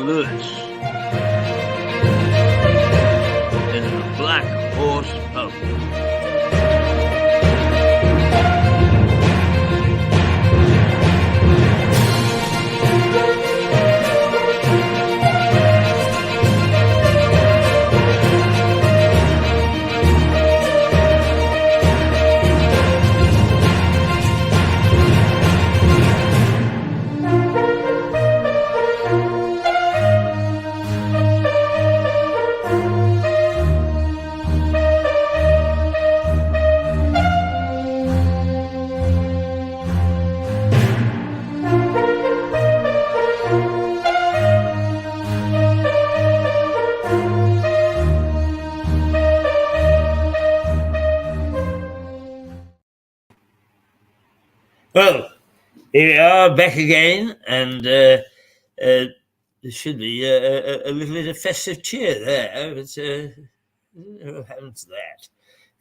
Lewes in the Black Horse pub. Well, here we are back again, and there should be a little bit of festive cheer there. But what happened to that?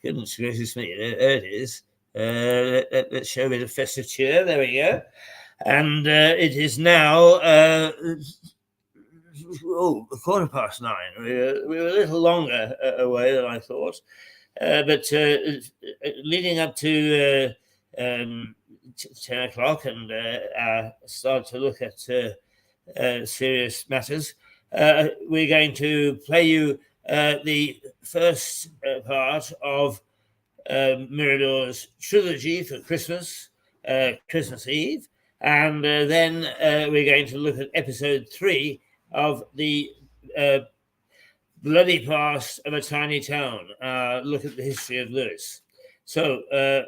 Goodness gracious me, there it is. Let's show a bit of festive cheer. There we go. And it is now 9:15. We were a little longer away than I thought, but leading up to 10 o'clock and start to look at serious matters, we're going to play you the first part of Mirador's trilogy for Christmas Eve, and then we're going to look at episode 3 of the bloody past of a tiny town, look at the history of Lewes. So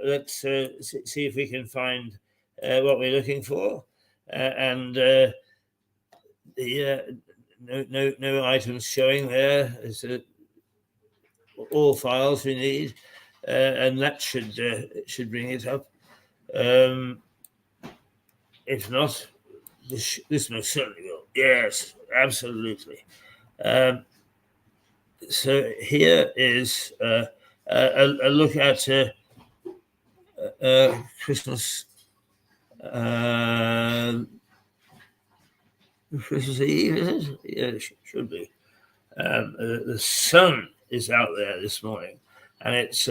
let's see if we can find what we're looking for, and no items showing there. There's all files we need, and that should bring it up. If not, this most certainly will. Yes, absolutely. So here is a look at Christmas Christmas Eve, is it? Yeah, it should be. The sun is out there this morning, and it's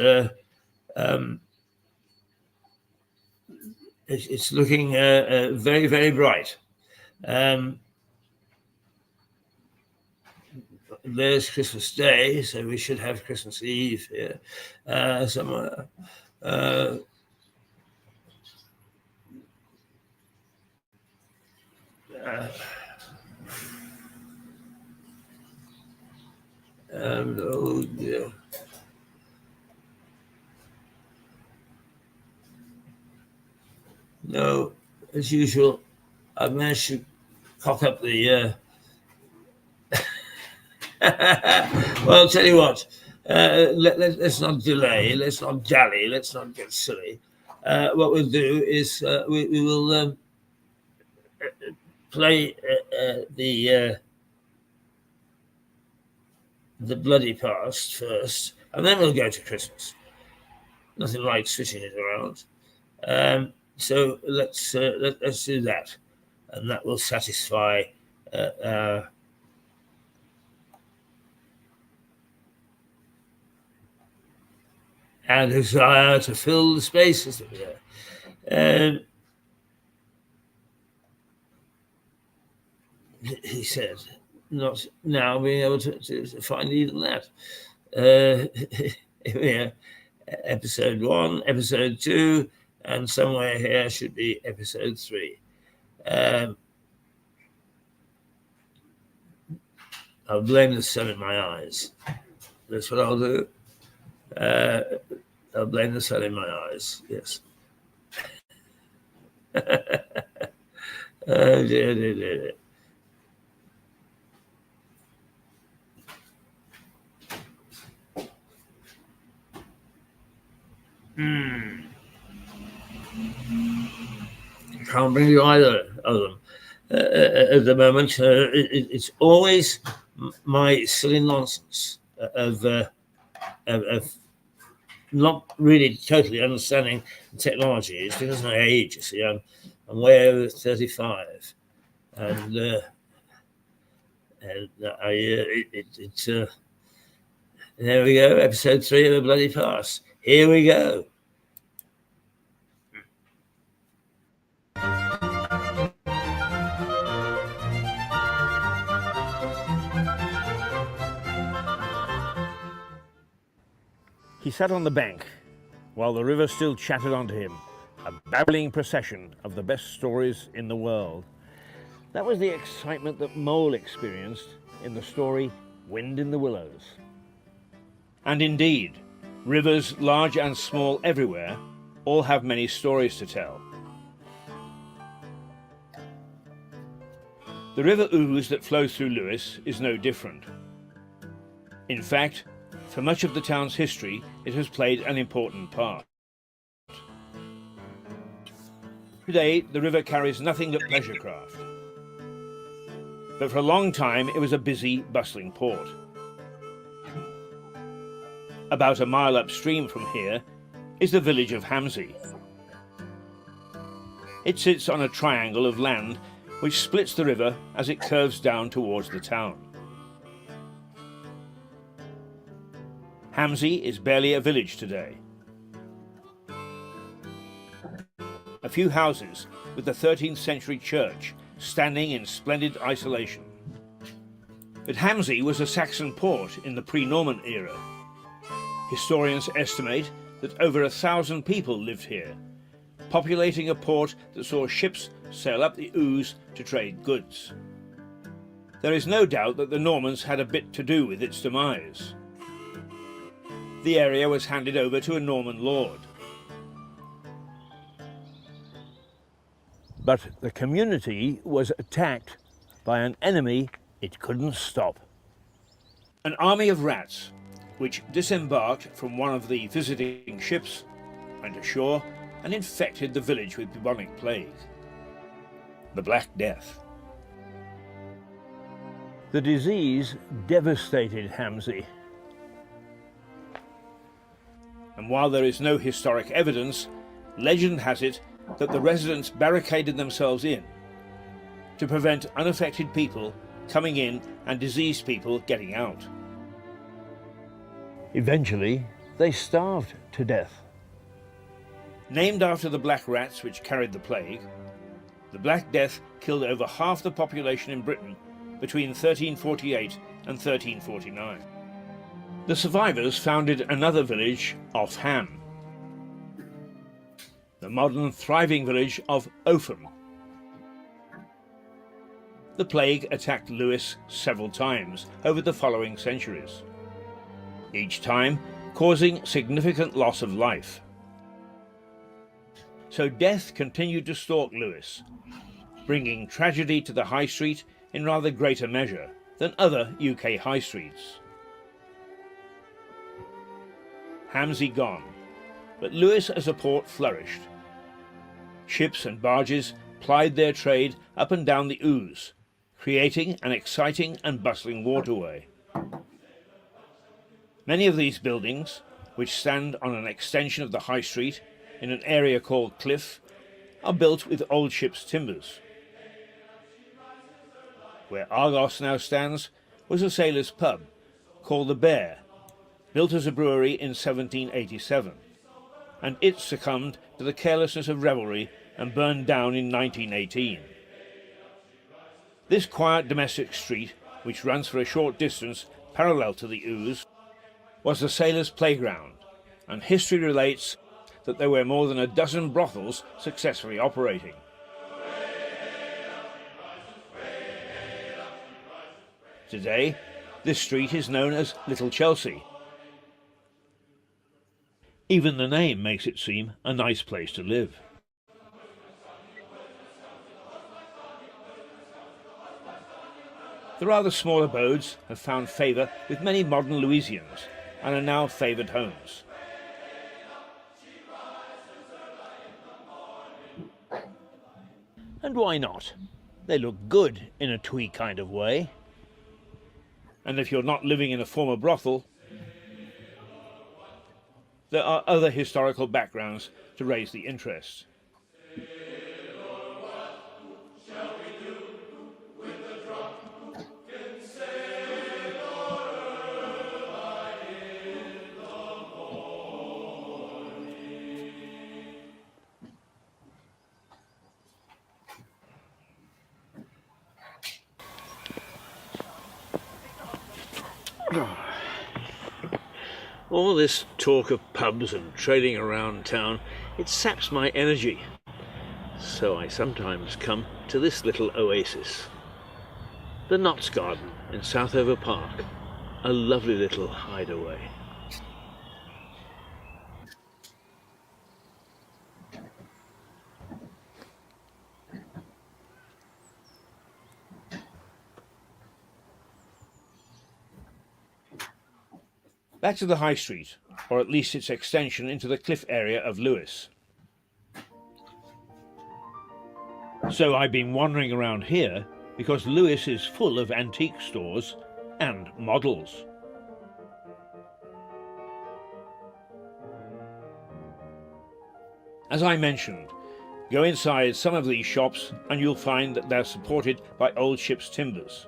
looking very, very bright. There's Christmas Day, so we should have Christmas Eve here somewhere. Oh dear. No, as usual, I've managed to cock up the. Well, I'll tell you what. Let's not delay. Let's not dally. Let's not get silly. What we'll do is we will play the bloody past first, and then we'll go to Christmas. Nothing like switching it around. So let's do that, and that will satisfy our desire to fill the spaces that we have. He said, not now being able to find even that. Yeah, episode 1, episode 2, and somewhere here should be episode 3. I'll blame the sun in my eyes. That's what I'll do. I'll blame the sun in my eyes. Yes. Oh, dear. Can't bring you either of them at the moment. It's always my silly nonsense of not really totally understanding technology. It's because of my age. You see, I'm way over 35, and There we go, episode 3 of A Bloody Farce. Here we go. He sat on the bank, while the river still chattered onto him, a babbling procession of the best stories in the world. That was the excitement that Mole experienced in the story Wind in the Willows. And indeed, rivers large and small everywhere all have many stories to tell. The River Ouse that flows through Lewes is no different. In fact, for much of the town's history, it has played an important part. Today, the river carries nothing but pleasure craft. But for a long time, it was a busy, bustling port. About a mile upstream from here is the village of Hamsey. It sits on a triangle of land which splits the river as it curves down towards the town. Hamsey is barely a village today. A few houses with the 13th century church standing in splendid isolation. But Hamsey was a Saxon port in the pre-Norman era. Historians estimate that over 1,000 people lived here, populating a port that saw ships sail up the Ouse to trade goods. There is no doubt that the Normans had a bit to do with its demise. The area was handed over to a Norman lord. But the community was attacked by an enemy it couldn't stop. An army of rats, which disembarked from one of the visiting ships, went ashore and infected the village with bubonic plague, the Black Death. The disease devastated Hamsey. And while there is no historic evidence, legend has it that the residents barricaded themselves in to prevent unaffected people coming in and diseased people getting out. Eventually, they starved to death. Named after the black rats which carried the plague, the Black Death killed over half the population in Britain between 1348 and 1349. The survivors founded another village off Ham, the modern thriving village of Opham. The plague attacked Lewes several times over the following centuries, each time causing significant loss of life. So death continued to stalk Lewes, bringing tragedy to the high street in rather greater measure than other UK high streets. Hamsey gone, but Lewes as a port flourished. Ships and barges plied their trade up and down the Ouse, creating an exciting and bustling waterway. Many of these buildings, which stand on an extension of the high street in an area called Cliff, are built with old ship's timbers. Where Argos now stands was a sailor's pub called the Bear, built as a brewery in 1787, and it succumbed to the carelessness of revelry and burned down in 1918. This quiet domestic street, which runs for a short distance parallel to the Ouse, was the sailors' playground, and history relates that there were more than a dozen brothels successfully operating. Today, this street is known as Little Chelsea. Even the name makes it seem a nice place to live. The rather small abodes have found favour with many modern Louisians and are now favoured homes. And why not? They look good in a twee kind of way. And if you're not living in a former brothel, there are other historical backgrounds to raise the interest. All this talk of pubs and trading around town, it saps my energy. So I sometimes come to this little oasis. The Notts Garden in Southover Park. A lovely little hideaway. Back to the High Street, or at least its extension into the cliff area of Lewes. So I've been wandering around here because Lewes is full of antique stores and models. As I mentioned, go inside some of these shops and you'll find that they're supported by old ship's timbers.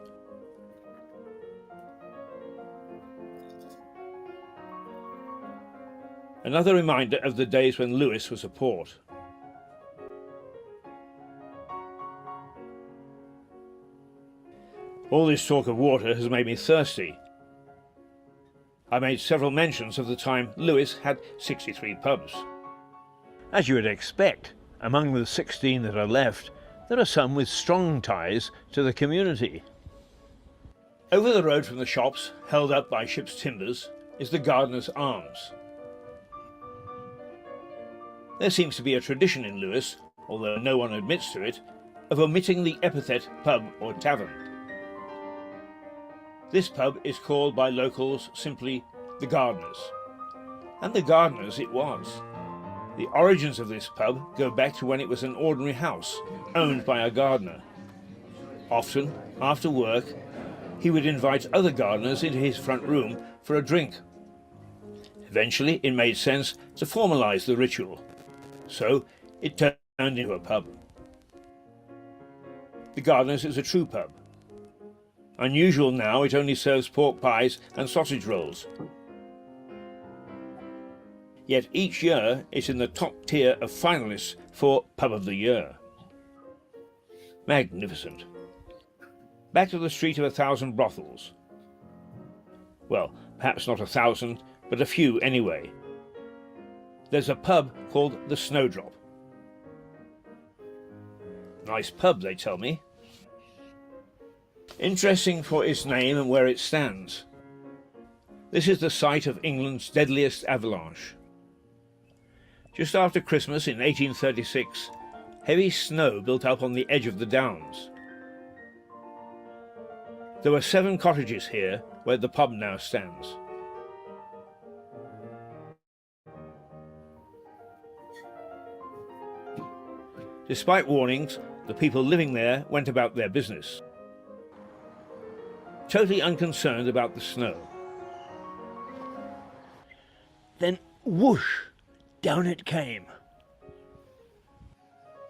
Another reminder of the days when Lewes was a port. All this talk of water has made me thirsty. I made several mentions of the time Lewes had 63 pubs. As you would expect, among the 16 that are left, there are some with strong ties to the community. Over the road from the shops, held up by ship's timbers, is the Gardener's Arms. There seems to be a tradition in Lewes, although no one admits to it, of omitting the epithet pub or tavern. This pub is called by locals simply the Gardener's. And the Gardener's it was. The origins of this pub go back to when it was an ordinary house, owned by a gardener. Often, after work, he would invite other gardeners into his front room for a drink. Eventually, it made sense to formalise the ritual. So it turned into a pub. The Gardener's is a true pub. Unusual now, it only serves pork pies and sausage rolls. Yet each year it's in the top tier of finalists for Pub of the Year. Magnificent. Back to the Street of 1,000 Brothels. Well, perhaps not 1,000, but a few anyway. There's a pub called the Snowdrop. Nice pub, they tell me. Interesting for its name and where it stands. This is the site of England's deadliest avalanche. Just after Christmas in 1836, heavy snow built up on the edge of the downs. There were 7 cottages here where the pub now stands. Despite warnings, the people living there went about their business, totally unconcerned about the snow. Then whoosh, down it came,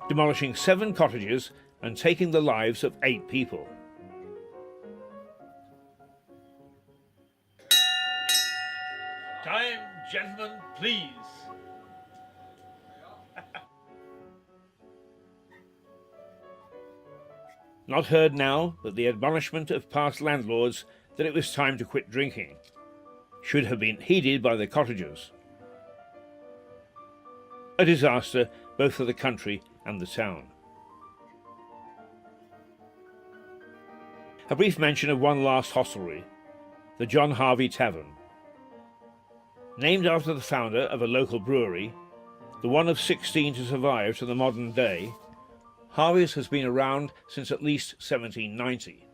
demolishing 7 cottages and taking the lives of 8 people. Time, gentlemen, please. Not heard now, but the admonishment of past landlords that it was time to quit drinking should have been heeded by the cottagers. A disaster both for the country and the town. A brief mention of one last hostelry, the John Harvey Tavern. Named after the founder of a local brewery, the one of 16 to survive to the modern day, Harvey's has been around since at least 1790.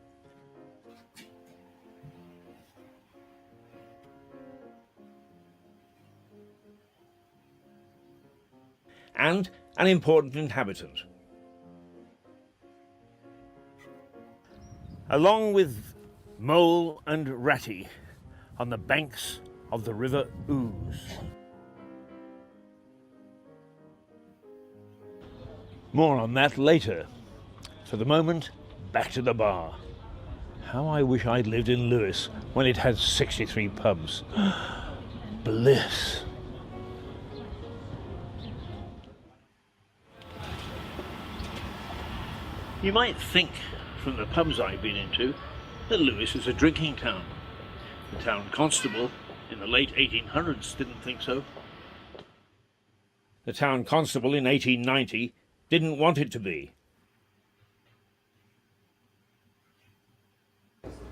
And an important inhabitant. Along with Mole and Ratty on the banks of the River Ouse. More on that later. For the moment, back to the bar. How I wish I'd lived in Lewes when it had 63 pubs. Bliss. You might think, from the pubs I've been into, that Lewes is a drinking town. The town constable in the late 1800s didn't think so. The town constable in 1890 didn't want it to be.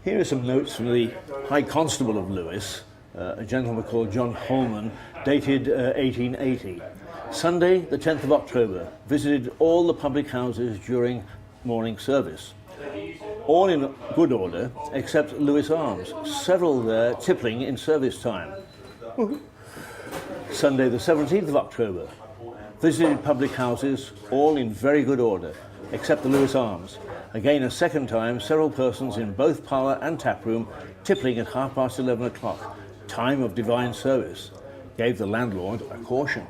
Here are some notes from the High Constable of Lewes, a gentleman called John Holman, dated 1880. Sunday, the 10th of October, visited all the public houses during morning service. All in good order, except Lewes Arms, several there tippling in service time. Sunday, the 17th of October, visited public houses, all in very good order, except the Lewes Arms. Again, a second time, several persons in both parlour and taproom tippling at 11:30 o'clock, time of divine service. Gave the landlord a caution.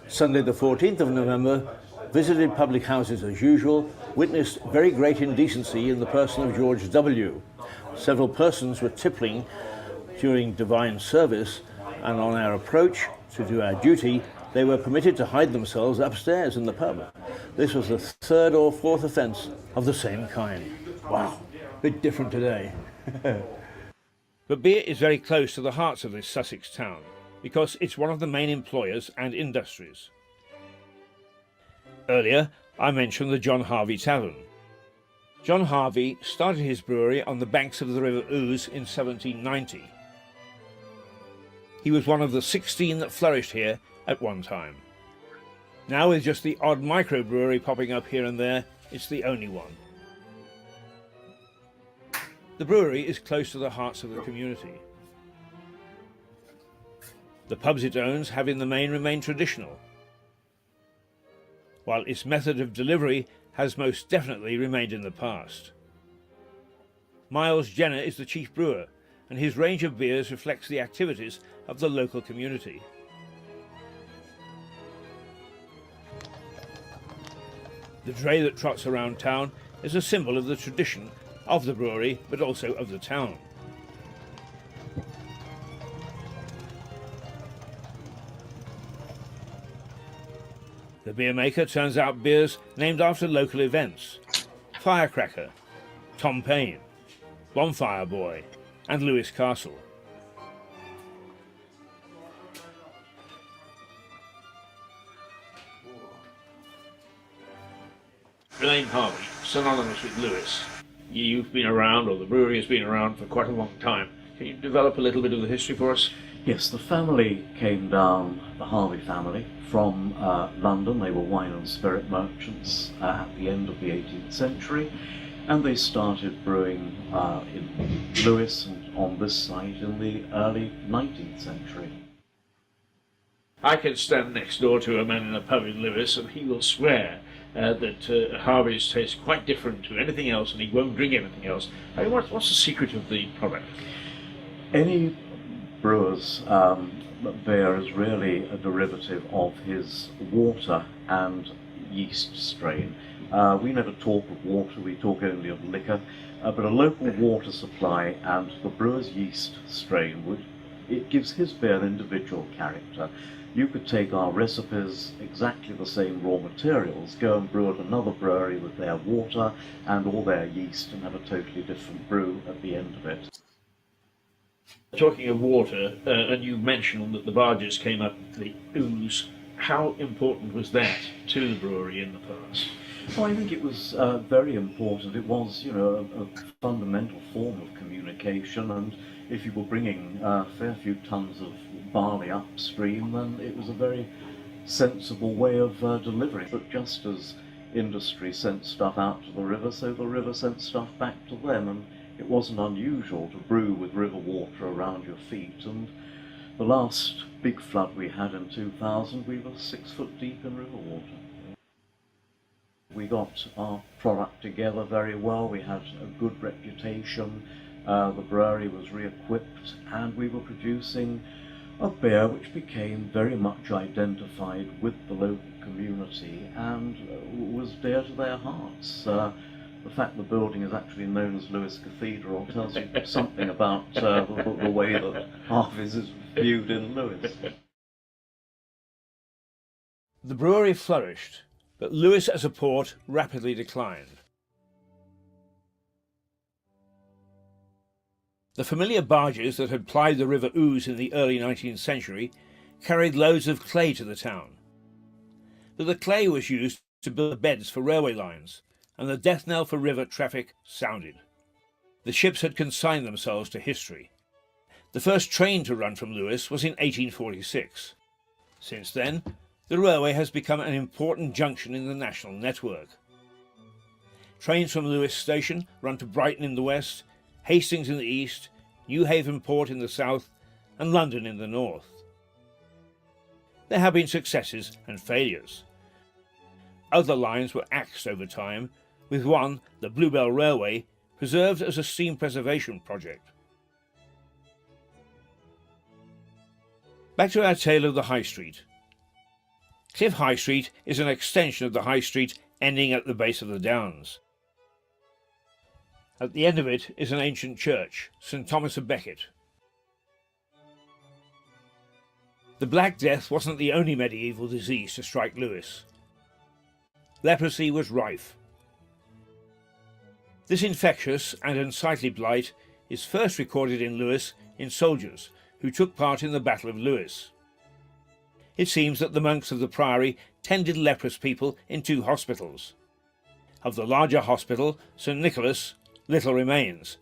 Sunday, the 14th of November, visited public houses as usual, witnessed very great indecency in the person of George W. Several persons were tippling during divine service, and on our approach to do our duty, they were permitted to hide themselves upstairs in the pub. This was the third or fourth offence of the same kind. Wow, a bit different today. But beer is very close to the hearts of this Sussex town, because it's one of the main employers and industries. Earlier, I mentioned the John Harvey Tavern. John Harvey started his brewery on the banks of the River Ouse in 1790. He was one of the 16 that flourished here at one time. Now, with just the odd microbrewery popping up here and there, it's the only one. The brewery is close to the hearts of the community. The pubs it owns have in the main remained traditional, while its method of delivery has most definitely remained in the past. Miles Jenner is the chief brewer, and his range of beers reflects the activities of the local community. The dray that trots around town is a symbol of the tradition of the brewery, but also of the town. The beer maker turns out beers named after local events: Firecracker, Tom Paine, Bonfire Boy, and Lewes Castle. The name Harvey, synonymous with Lewes. You've been around, or the brewery has been around for quite a long time. Can you develop a little bit of the history for us? Yes, the family came down, the Harvey family, from London. They were wine and spirit merchants at the end of the 18th century, and they started brewing in Lewes and on this site in the early 19th century. I can stand next door to a man in a pub in Lewes, and he will swear that Harvey's tastes quite different to anything else, and he won't drink anything else. I mean, what's the secret of the product? Any brewer's beer is really a derivative of his water and yeast strain. We never talk of water, we talk only of liquor, but a local water supply and the brewer's yeast strain, it gives his beer an individual character. You could take our recipes, exactly the same raw materials, go and brew at another brewery with their water and all their yeast and have a totally different brew at the end of it. Talking of water, and you mentioned that the barges came up the Ouse. How important was that to the brewery in the past? Well, I think it was very important. It was, you know, a fundamental form of communication, and if you were bringing a fair few tons of barley upstream, then it was a very sensible way of delivering. But just as industry sent stuff out to the river, so the river sent stuff back to them, and it wasn't unusual to brew with river water around your feet. And the last big flood we had in 2000, we were 6 foot deep in river water. We got our product together very well, we had a good reputation, the brewery was re-equipped, and we were producing a beer which became very much identified with the local community and was dear to their hearts. The fact the building is actually known as Lewes Cathedral tells you something about the way that Harvey's is viewed in Lewes. The brewery flourished, but Lewes as a port rapidly declined. The familiar barges that had plied the River Ouse in the early 19th century carried loads of clay to the town. But the clay was used to build the beds for railway lines, and the death knell for river traffic sounded. The ships had consigned themselves to history. The first train to run from Lewes was in 1846. Since then, the railway has become an important junction in the national network. Trains from Lewes station run to Brighton in the west, Hastings in the east, Newhaven Port in the south, and London in the north. There have been successes and failures. Other lines were axed over time, with one, the Bluebell Railway, preserved as a steam preservation project. Back to our tale of the High Street. Cliff High Street is an extension of the High Street ending at the base of the Downs. At the end of it is an ancient church, St. Thomas of Becket. The Black Death wasn't the only medieval disease to strike Lewes. Leprosy was rife. This infectious and unsightly blight is first recorded in Lewes in soldiers who took part in the Battle of Lewes. It seems that the monks of the priory tended leprous people in 2 hospitals. Of the larger hospital, St. Nicholas, little remains,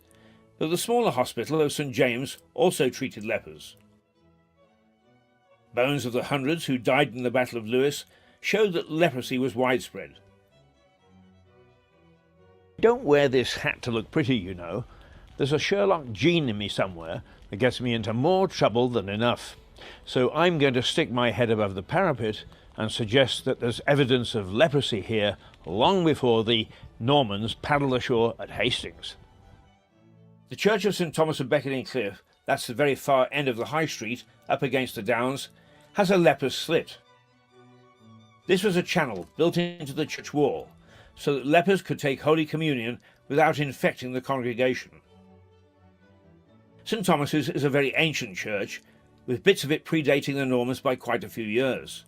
but the smaller hospital of St. James also treated lepers. Bones of the hundreds who died in the Battle of Lewes showed that leprosy was widespread. Don't wear this hat to look pretty, you know. There's a Sherlock gene in me somewhere that gets me into more trouble than enough. So I'm going to stick my head above the parapet and suggest that there's evidence of leprosy here long before the Normans paddled ashore at Hastings. The church of St. Thomas of Becket in Cliff, that's the very far end of the High Street, up against the Downs, has a leper's slit. This was a channel built into the church wall, so that lepers could take Holy Communion without infecting the congregation. St. Thomas's is a very ancient church, with bits of it predating the Normans by quite a few years.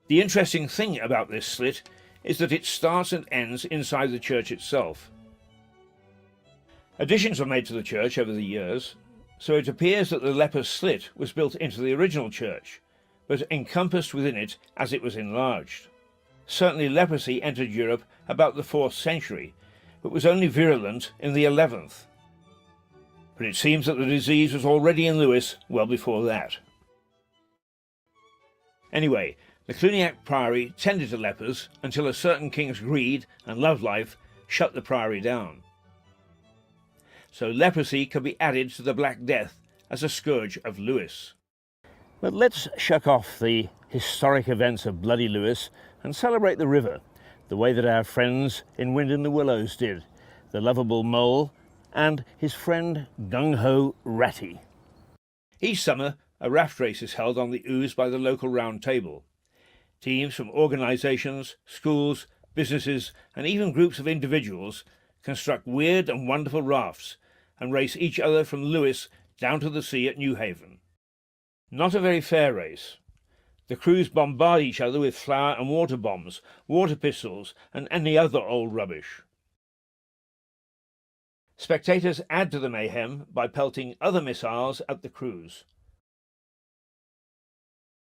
The interesting thing about this slit is that it starts and ends inside the church itself. Additions were made to the church over the years, so it appears that the leper's slit was built into the original church, but encompassed within it as it was enlarged. Certainly leprosy entered Europe about the 4th century, but was only virulent in the 11th. But it seems that the disease was already in Lewes well before that. Anyway, the Cluniac Priory tended to lepers until a certain king's greed and love life shut the priory down. So leprosy could be added to the Black Death as a scourge of Lewes. But let's shuck off the historic events of bloody Lewes and celebrate the river, the way that our friends in Wind in the Willows did, the lovable Mole and his friend Gung-Ho Ratty. Each summer, a raft race is held on the Ouse by the local round table. Teams from organisations, schools, businesses and even groups of individuals construct weird and wonderful rafts and race each other from Lewes down to the sea at Newhaven. Not a very fair race. The crews bombard each other with flour and water bombs, water pistols and any other old rubbish. Spectators add to the mayhem by pelting other missiles at the crews.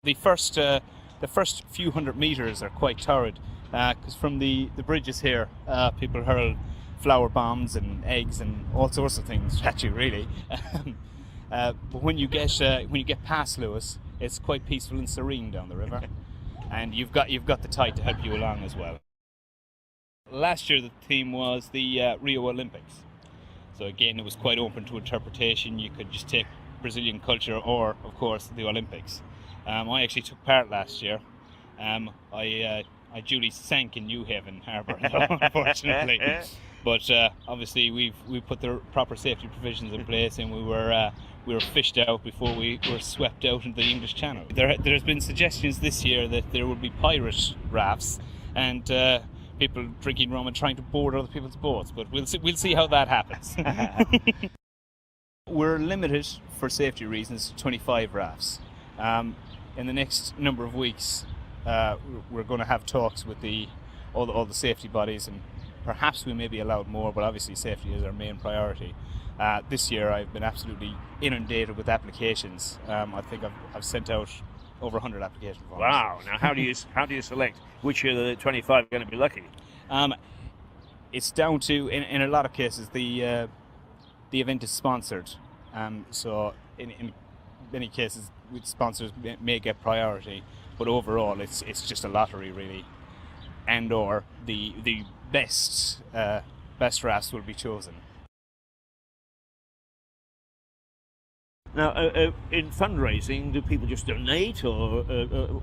The first few hundred metres are quite torrid, because from the bridges here, people hurl flour bombs and eggs and all sorts of things at you, really. But when you get past Lewes, it's quite peaceful and serene down the river, and you've got the tide to help you along as well. Last year the theme was the Rio Olympics, so again it was quite open to interpretation. You could just take Brazilian culture or, of course, the Olympics. I actually took part last year. I duly sank in Newhaven Harbour, unfortunately. But obviously we put the proper safety provisions in place, and we were fished out before we were swept out into the English Channel. There's been suggestions this year that there will be pirate rafts and people drinking rum and trying to board other people's boats, but we'll see how that happens. We're limited for safety reasons to 25 rafts. In the next number of weeks, we're going to have talks with all the safety bodies and perhaps we may be allowed more, but obviously safety is our main priority. This year I've been absolutely inundated with applications. I think I've sent out over 100 application forms. Wow! Now, how do you select which of the 25 are going to be lucky? It's down to, in a lot of cases, the event is sponsored. So in many cases, with sponsors may get priority, but overall it's just a lottery really, and or the best rafts will be chosen. Now, in fundraising, do people just donate, or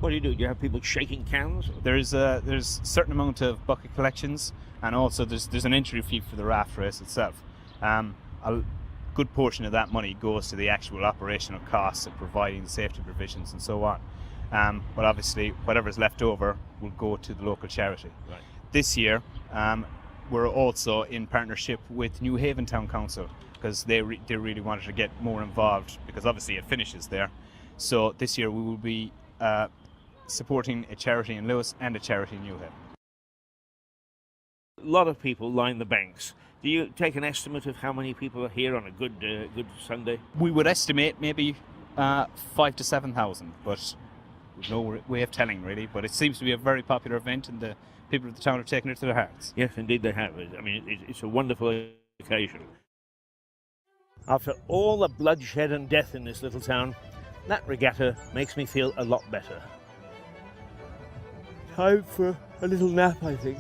what do you do? Do you have people shaking cans? There's a certain amount of bucket collections, and also there's an entry fee for the raft race itself. A good portion of that money goes to the actual operational costs of providing the safety provisions and so on. But obviously, whatever's left over will go to the local charity. Right. This year, we're also in partnership with New Haven Town Council, because they really wanted to get more involved, because obviously it finishes there. So this year we will be supporting a charity in Lewes and a charity in New Haven. A lot of people line the banks. Do you take an estimate of how many people are here on a good Sunday? We would estimate maybe 5,000 to 7,000, but we've no way of telling really. But it seems to be a very popular event, and the people of the town have taken it to their hearts. Yes, indeed they have. I mean, it's a wonderful occasion. After all the bloodshed and death in this little town, that regatta makes me feel a lot better. Time for a little nap, I think.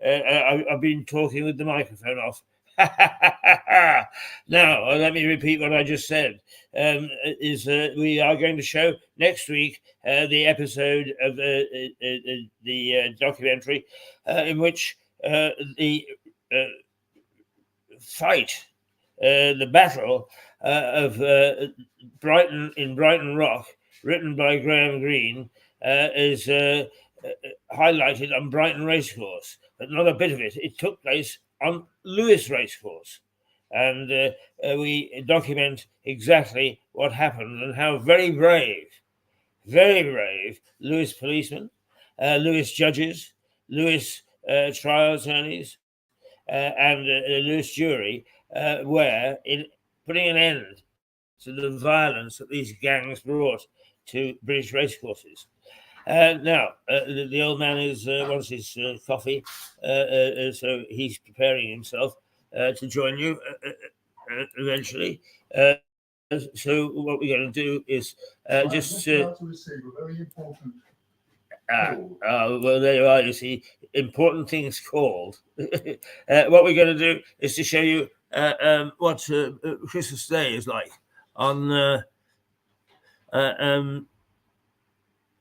I've been talking with the microphone off. Now, let me repeat what I just said. We are going to show next week the episode of the documentary in which the fight, the battle of Brighton Rock, written by Graham Greene, is highlighted on Brighton Racecourse, but not a bit of it. It took place on Lewes Racecourse, and we document exactly what happened and how very brave Lewes policemen, Lewes judges, Lewes trial attorneys, and Lewes jury were in putting an end to the violence that these gangs brought to British racecourses. Now, the old man wants his coffee, so he's preparing himself to join you eventually. So what we're going to do is just... to receive a very important well, there you are, you see, important things called. What we're going to do is to show you what Christmas Day is like on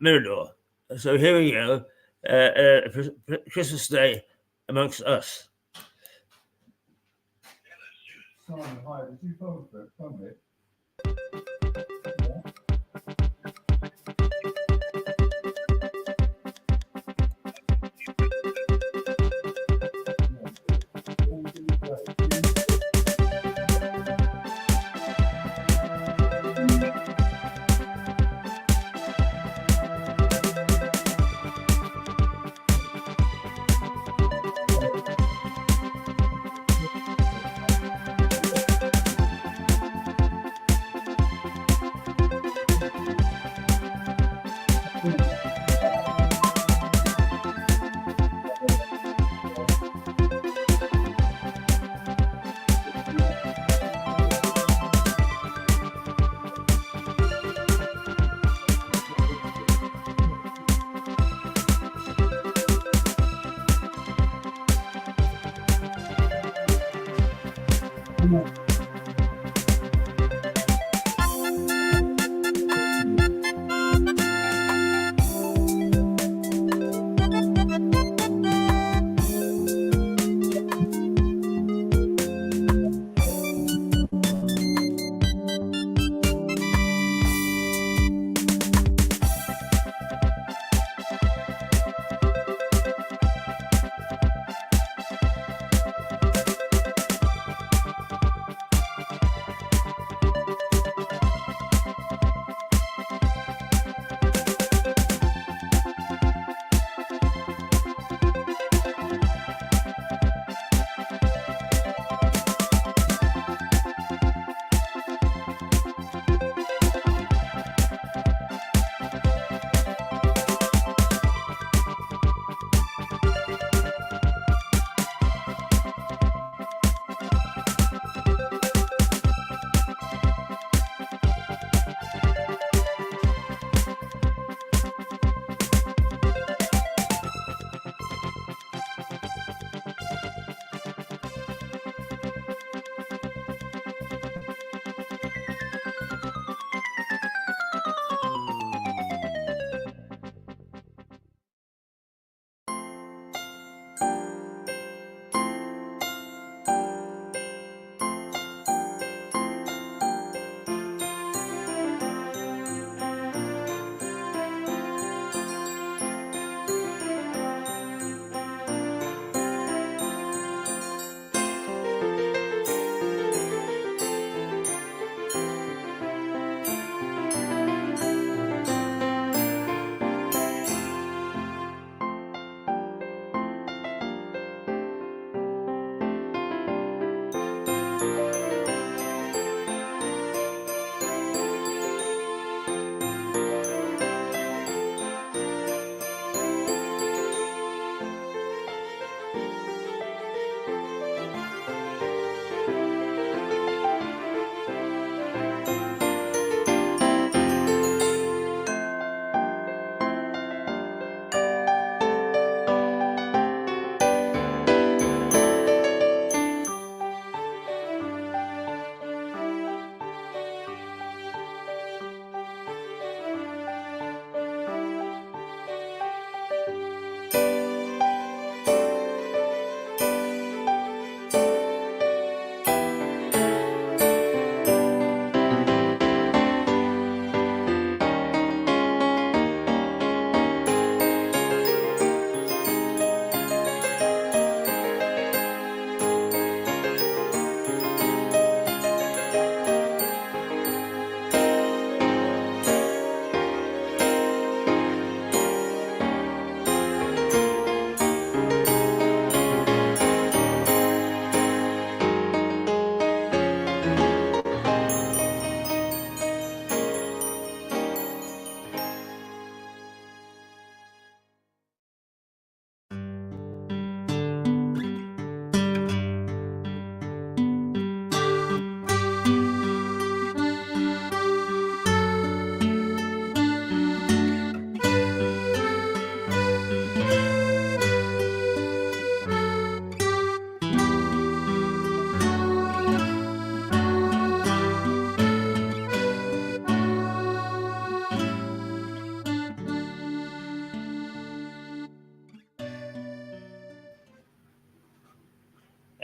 Mirador. So here we go, Christmas Day amongst us. Simon, hi, did you phone it?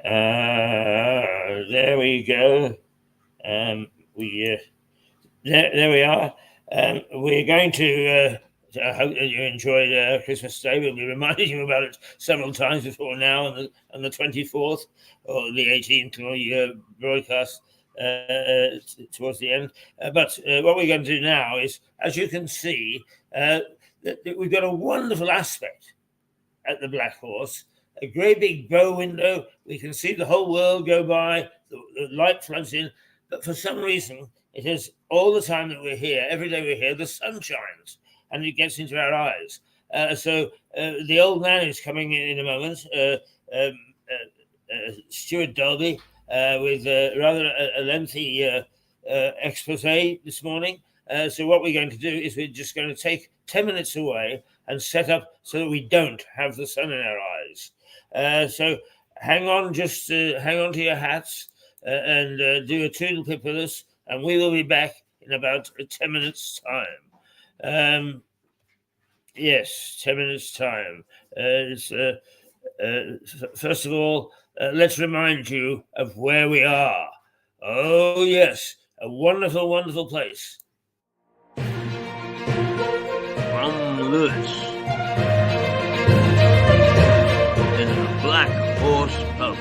There we go. There we are. We're going to. I hope that you enjoyed Christmas Day. We'll be reminding you about it several times before now, on the 24th or the 18th, or your broadcast towards the end. But what we're going to do now is, as you can see, we've got a wonderful aspect at the Black Horse. A great big bow window. We can see the whole world go by. The light floods in. But for some reason, it is all the time that we're here, every day we're here, the sun shines and it gets into our eyes. So the old man is coming in a moment, Stuart Dolby, with rather a lengthy expose this morning. So what we're going to do is we're just going to take 10 minutes away and set up so that we don't have the sun in our eyes. So hang on, just hang on to your hats and do a toodle pip with us, and we will be back in about 10 minutes' time. Yes, 10 minutes' time. First of all, let's remind you of where we are. Oh, yes, a wonderful, wonderful place. From Lewes, in the Black Horse Pub.